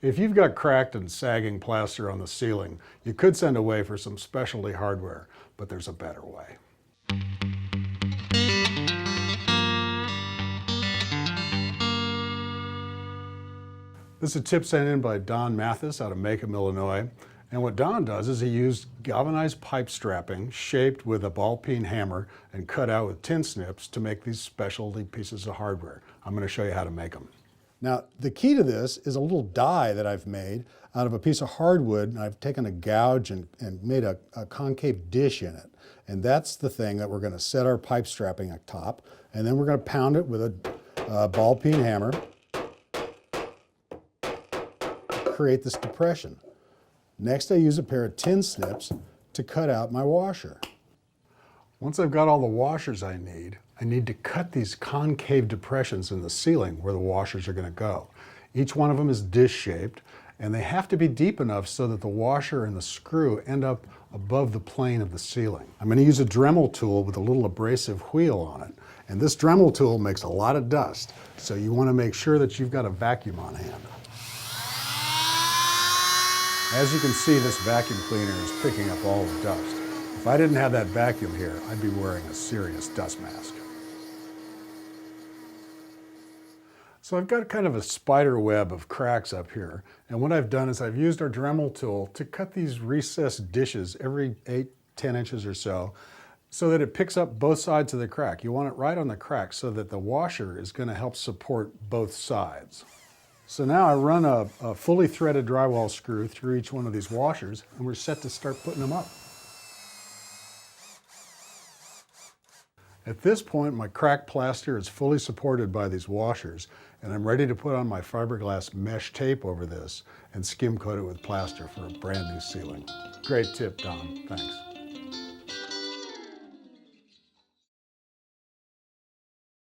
If you've got cracked and sagging plaster on the ceiling, you could send away for some specialty hardware, but there's a better way. This is a tip sent in by Don Mathis out of Macomb, Illinois. And what Don does is he used galvanized pipe strapping shaped with a ball peen hammer and cut out with tin snips to make these specialty pieces of hardware. I'm going to show you how to make them. Now, the key to this is a little die that I've made out of a piece of hardwood, and I've taken a gouge and made a concave dish in it. And that's the thing that we're going to set our pipe strapping atop, and then we're going to pound it with a ball peen hammer to create this depression. Next, I use a pair of tin snips to cut out my washer. Once I've got all the washers I need to cut these concave depressions in the ceiling where the washers are going to go. Each one of them is dish-shaped, and they have to be deep enough so that the washer and the screw end up above the plane of the ceiling. I'm going to use a Dremel tool with a little abrasive wheel on it, and this Dremel tool makes a lot of dust, so you want to make sure that you've got a vacuum on hand. As you can see, this vacuum cleaner is picking up all the dust. If I didn't have that vacuum here, I'd be wearing a serious dust mask. So I've got kind of a spider web of cracks up here, and what I've done is I've used our Dremel tool to cut these recessed dishes every 8-10 inches or so that it picks up both sides of the crack. You want it right on the crack so that the washer is going to help support both sides. So now I run a fully threaded drywall screw through each one of these washers, and we're set to start putting them up. At this point, my cracked plaster is fully supported by these washers, and I'm ready to put on my fiberglass mesh tape over this and skim coat it with plaster for a brand new ceiling. Great tip, Don. Thanks.